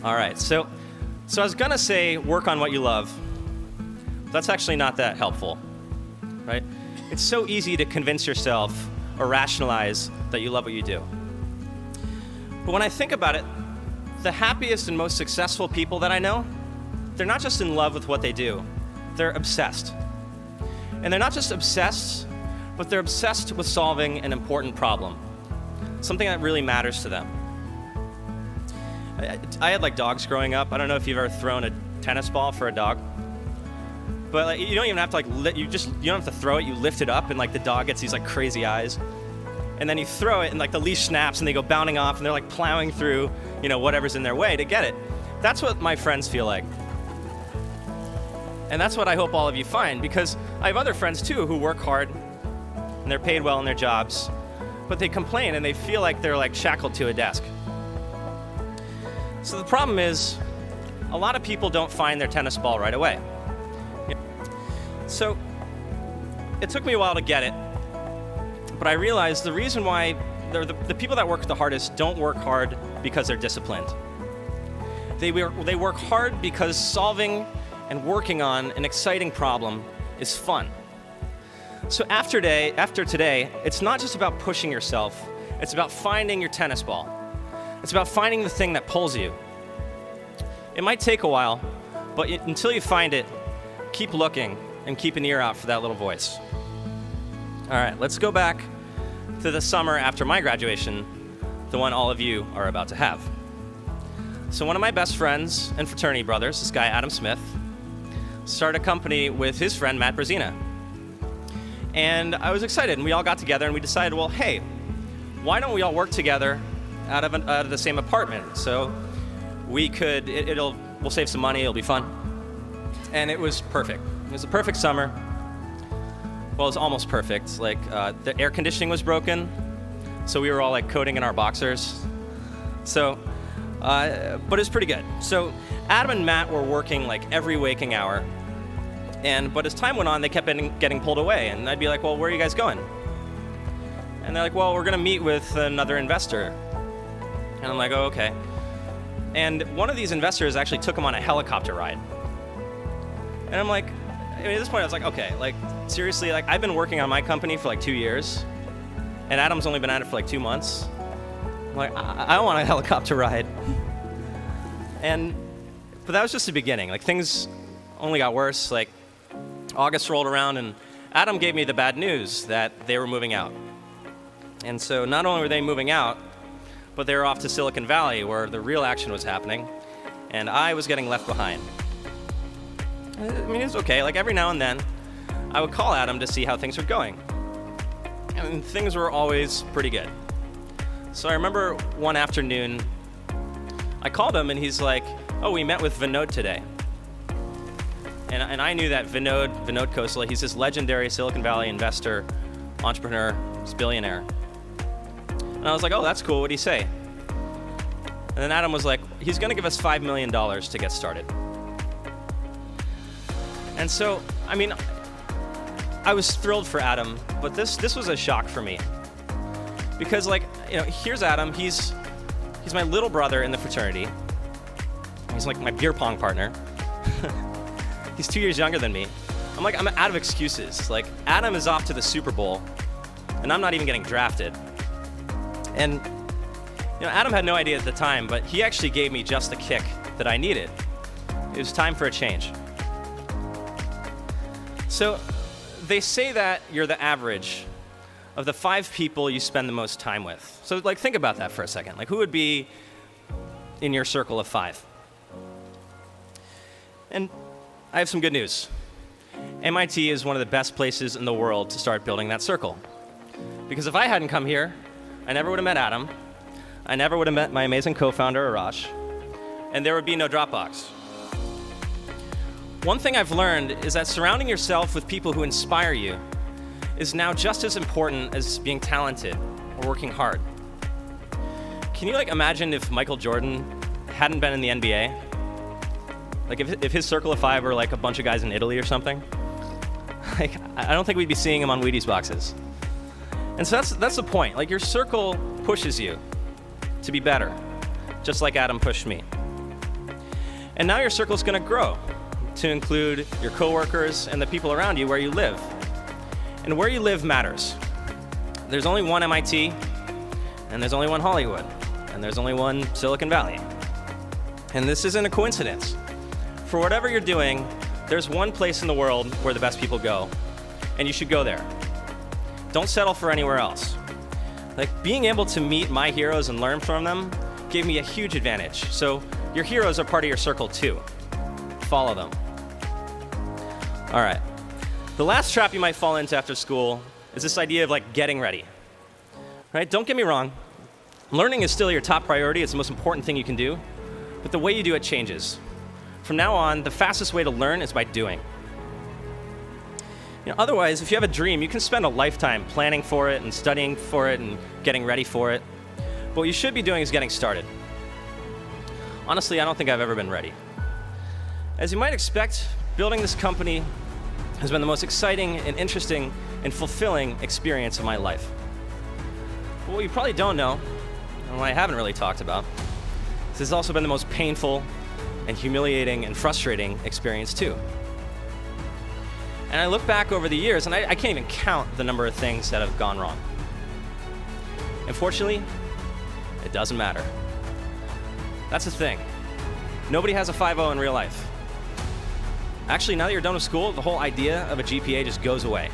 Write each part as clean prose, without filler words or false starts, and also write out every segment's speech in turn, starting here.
All right, so I was gonna say work on what you love. That's actually not that helpful, right? It's so easy to convince yourself or rationalize that you love what you do. But when I think about it, the happiest and most successful people that I know, they're not just in love with what they do, they're obsessed. And they're not just obsessed, but they're obsessed with solving an important problem, something that really matters to them. I had like dogs growing up. I don't know if you've ever thrown a tennis ball for a dog, but like, you don't even have to you don't have to throw it. You lift it up, and like the dog gets these like crazy eyes, and then you throw it, and like the leash snaps, and they go bounding off, and they're like plowing through, whatever's in their way to get it. That's what my friends feel like, and that's what I hope all of you find, because I have other friends too who work hard, and they're paid well in their jobs, but they complain and they feel like they're like shackled to a desk. So the problem is, a lot of people don't find their tennis ball right away. So it took me a while to get it, but I realized the reason why the people that work the hardest don't work hard because they're disciplined. They work hard because solving and working on an exciting problem is fun. So after today, it's not just about pushing yourself, it's about finding your tennis ball. It's about finding the thing that pulls you. It might take a while, but until you find it, keep looking and keep an ear out for that little voice. All right, let's go back to the summer after my graduation, the one all of you are about to have. So one of my best friends and fraternity brothers, this guy Adam Smith, started a company with his friend Matt Brazina. And I was excited, and we all got together and we decided, well, hey, why don't we all work together out of the same apartment? So we could, we'll save some money, it'll be fun. And it was perfect. It was a perfect summer. Well, it was almost perfect. Like the air conditioning was broken, so we were all like coding in our boxers. So, but it was pretty good. So Adam and Matt were working like every waking hour. But as time went on, they kept getting pulled away. And I'd be like, well, where are you guys going? And they're like, well, we're gonna meet with another investor. And I'm like, oh, okay. And one of these investors actually took him on a helicopter ride. And I'm like, at this point I was like, okay, like seriously, like I've been working on my company for like 2 years, and Adam's only been at it for like 2 months. I'm like, I want a helicopter ride. But that was just the beginning. Like things only got worse. Like August rolled around, and Adam gave me the bad news that they were moving out. And so not only were they moving out, but they were off to Silicon Valley where the real action was happening, and I was getting left behind. I mean, it was okay. Like every now and then, I would call Adam to see how things were going. And things were always pretty good. So I remember one afternoon, I called him and he's like, oh, we met with Vinod today. And I knew that Vinod Khosla, he's this legendary Silicon Valley investor, entrepreneur, he's a billionaire. And I was like, oh, that's cool, what'd he say? And then Adam was like, he's gonna give us $5 million to get started. And so, I mean, I was thrilled for Adam, but this was a shock for me. Because like, here's Adam, he's my little brother in the fraternity. He's like my beer pong partner. He's 2 years younger than me. I'm out of excuses. Like, Adam is off to the Super Bowl, and I'm not even getting drafted. And Adam had no idea at the time, but he actually gave me just the kick that I needed. It was time for a change. So they say that you're the average of the 5 people you spend the most time with. So like think about that for a second. Like who would be in your circle of 5? And I have some good news. MIT is one of the best places in the world to start building that circle. Because if I hadn't come here, I never would have met Adam, I never would have met my amazing co-founder, Arash, and there would be no Dropbox. One thing I've learned is that surrounding yourself with people who inspire you is now just as important as being talented or working hard. Can you imagine if Michael Jordan hadn't been in the NBA? Like if his circle of 5 were like a bunch of guys in Italy or something? Like I don't think we'd be seeing him on Wheaties boxes. And so that's the point. Like your circle pushes you to be better, just like Adam pushed me. And now your circle is going to grow to include your coworkers and the people around you where you live. And where you live matters. There's only one MIT, and there's only one Hollywood, and there's only one Silicon Valley. And this isn't a coincidence. For whatever you're doing, there's one place in the world where the best people go, and you should go there. Don't settle for anywhere else. Like, being able to meet my heroes and learn from them gave me a huge advantage. So your heroes are part of your circle too. Follow them. All right. The last trap you might fall into after school is this idea of like getting ready. Right? Don't get me wrong. Learning is still your top priority. It's the most important thing you can do. But the way you do it changes. From now on, the fastest way to learn is by doing. Otherwise, if you have a dream, you can spend a lifetime planning for it and studying for it and getting ready for it. But what you should be doing is getting started. Honestly, I don't think I've ever been ready. As you might expect, building this company has been the most exciting and interesting and fulfilling experience of my life. But what you probably don't know, and what I haven't really talked about, is this has also been the most painful and humiliating and frustrating experience too. And I look back over the years, and I can't even count the number of things that have gone wrong. Unfortunately, it doesn't matter. That's the thing. Nobody has a 5.0 in real life. Actually, now that you're done with school, the whole idea of a GPA just goes away.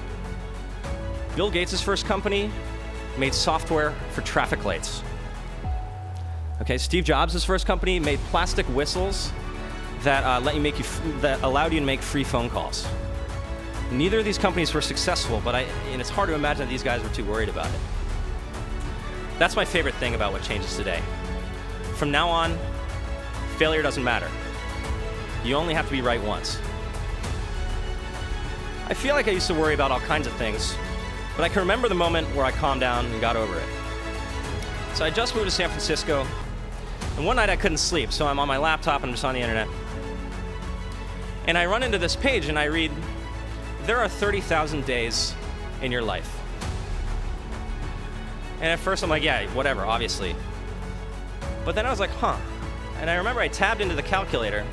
Bill Gates' first company made software for traffic lights. Okay, Steve Jobs' first company made plastic whistles that allowed you to make free phone calls. Neither of these companies were successful, but it's hard to imagine that these guys were too worried about it. That's my favorite thing about what changes today. From now on, failure doesn't matter. You only have to be right once. I feel like I used to worry about all kinds of things, but I can remember the moment where I calmed down and got over it. So I just moved to San Francisco, and one night I couldn't sleep, so I'm on my laptop and I'm just on the internet. And I run into this page and I read, there are 30,000 days in your life. And at first I'm like, yeah, whatever, obviously. But then I was like, huh. And I remember I tabbed into the calculator,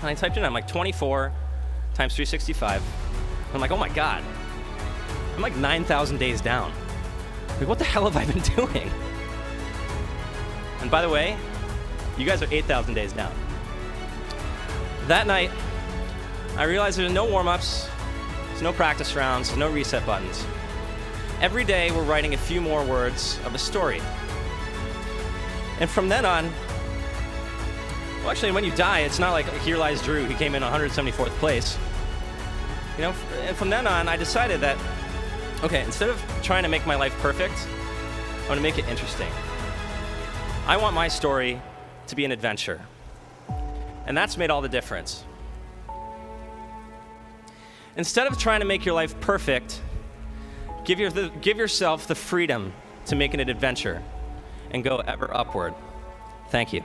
and I typed in, I'm like 24 times 365. I'm like, oh my God. I'm like 9,000 days down. Like, what the hell have I been doing? And by the way, you guys are 8,000 days down. That night, I realized there's no warm-ups, there's no practice rounds, there's no reset buttons. Every day, we're writing a few more words of a story. And from then on, well, actually, when you die, it's not like here lies Drew, he came in 174th place. And from then on, I decided that, okay, instead of trying to make my life perfect, I want to make it interesting. I want my story to be an adventure. And that's made all the difference. Instead of trying to make your life perfect, give yourself the freedom to make it an adventure and go ever upward. Thank you.